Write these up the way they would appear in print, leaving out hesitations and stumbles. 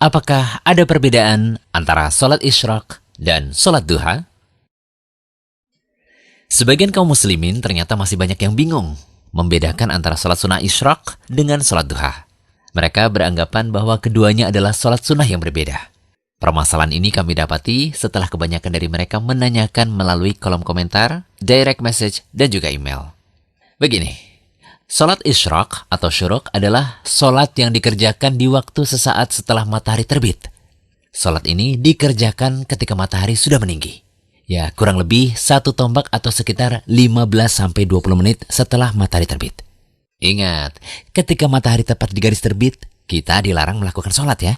Apakah ada perbedaan antara sholat isyraq dan sholat duha? Sebagian kaum muslimin ternyata masih banyak yang bingung membedakan antara sholat sunnah isyraq dengan sholat duha. Mereka beranggapan bahwa keduanya adalah sholat sunnah yang berbeda. Permasalahan ini kami dapati setelah kebanyakan dari mereka menanyakan melalui kolom komentar, direct message, dan juga email. Begini. Sholat isyraq atau syuruk adalah sholat yang dikerjakan di waktu sesaat setelah matahari terbit. Sholat ini dikerjakan ketika matahari sudah meninggi. Ya, kurang lebih 1 tombak atau sekitar 15-20 menit setelah matahari terbit. Ingat, ketika matahari tepat di garis terbit, kita dilarang melakukan sholat ya.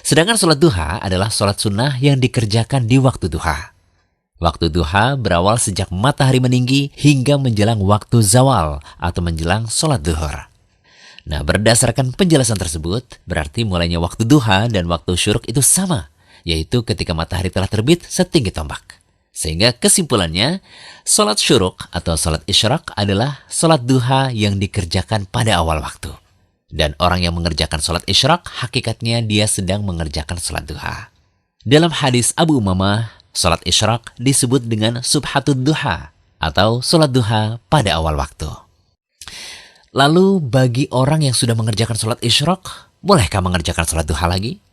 Sedangkan sholat duha adalah sholat sunnah yang dikerjakan di waktu duha. Waktu duha berawal sejak matahari meninggi hingga menjelang waktu zawal atau menjelang sholat duhur. Nah, berdasarkan penjelasan tersebut, berarti mulainya waktu duha dan waktu syuruk itu sama, yaitu ketika matahari telah terbit setinggi tombak. Sehingga kesimpulannya, sholat syuruk atau sholat isyraq adalah sholat duha yang dikerjakan pada awal waktu. Dan orang yang mengerjakan sholat isyraq, hakikatnya dia sedang mengerjakan sholat duha. Dalam hadis Abu Umamah, sholat isyraq disebut dengan subhatud duha atau sholat duha pada awal waktu. Lalu bagi orang yang sudah mengerjakan sholat isyraq, bolehkah mengerjakan sholat duha lagi?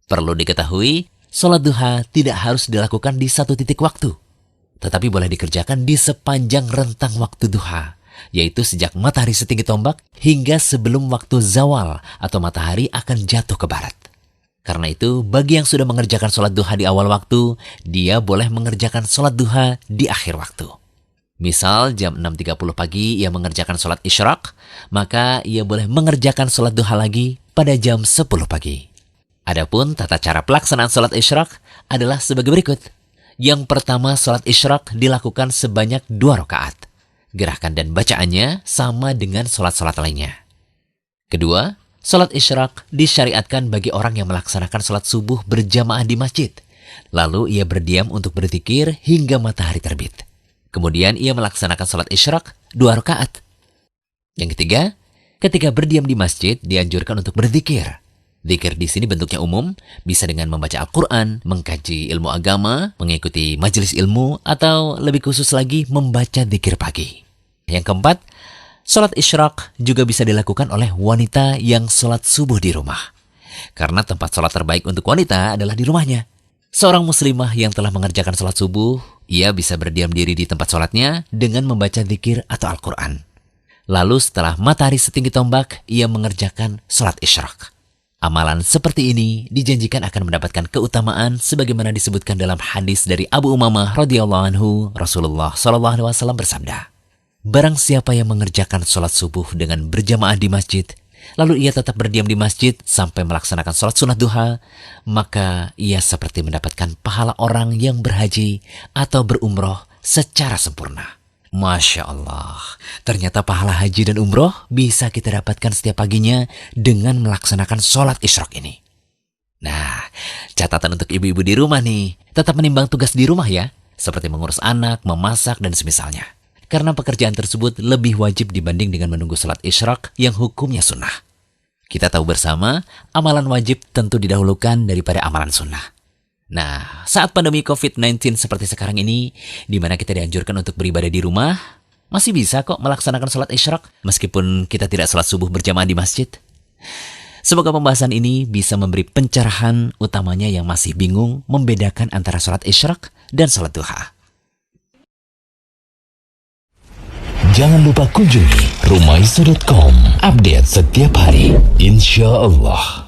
Perlu diketahui, sholat duha tidak harus dilakukan di satu titik waktu, tetapi boleh dikerjakan di sepanjang rentang waktu duha, yaitu sejak matahari setinggi tombak hingga sebelum waktu zawal atau matahari akan jatuh ke barat. Karena itu, bagi yang sudah mengerjakan sholat duha di awal waktu, dia boleh mengerjakan sholat duha di akhir waktu. Misal jam 6.30 pagi ia mengerjakan sholat isyraq, maka ia boleh mengerjakan sholat duha lagi pada jam 10 pagi. Adapun tata cara pelaksanaan sholat isyraq adalah sebagai berikut. Yang pertama, sholat isyraq dilakukan sebanyak 2 rakaat. Gerakan dan bacaannya sama dengan sholat-sholat lainnya. Kedua, sholat isyraq disyariatkan bagi orang yang melaksanakan sholat subuh berjamaah di masjid. Lalu ia berdiam untuk berzikir hingga matahari terbit. Kemudian ia melaksanakan sholat isyraq 2 rakaat. Yang ketiga, ketika berdiam di masjid dianjurkan untuk berzikir. Zikir di sini bentuknya umum, bisa dengan membaca Al-Quran, mengkaji ilmu agama, mengikuti majelis ilmu, atau lebih khusus lagi membaca zikir pagi. Yang keempat, sholat isyraq juga bisa dilakukan oleh wanita yang sholat subuh di rumah. Karena tempat sholat terbaik untuk wanita adalah di rumahnya. Seorang muslimah yang telah mengerjakan sholat subuh, ia bisa berdiam diri di tempat sholatnya dengan membaca zikir atau Al-Quran. Lalu setelah matahari setinggi tombak, ia mengerjakan sholat isyraq. Amalan seperti ini dijanjikan akan mendapatkan keutamaan sebagaimana disebutkan dalam hadis dari Abu Umamah radhiyallahu anhu, Rasulullah SAW bersabda, barang siapa yang mengerjakan sholat subuh dengan berjamaah di masjid, lalu ia tetap berdiam di masjid sampai melaksanakan sholat sunnah duha, maka ia seperti mendapatkan pahala orang yang berhaji atau berumroh secara sempurna. Masya Allah, ternyata pahala haji dan umroh bisa kita dapatkan setiap paginya dengan melaksanakan sholat isyraq ini. Nah, catatan untuk ibu-ibu di rumah nih, tetap menimbang tugas di rumah ya, seperti mengurus anak, memasak, dan semisalnya. Karena pekerjaan tersebut lebih wajib dibanding dengan menunggu sholat isyraq yang hukumnya sunnah. Kita tahu bersama, amalan wajib tentu didahulukan daripada amalan sunnah. Nah, saat pandemi COVID-19 seperti sekarang ini, di mana kita dianjurkan untuk beribadah di rumah, masih bisa kok melaksanakan sholat isyraq meskipun kita tidak sholat subuh berjamaah di masjid. Semoga pembahasan ini bisa memberi pencerahan utamanya yang masih bingung membedakan antara sholat isyraq dan sholat duha. Jangan lupa kunjungi rumaiso.com, update setiap hari, insya Allah.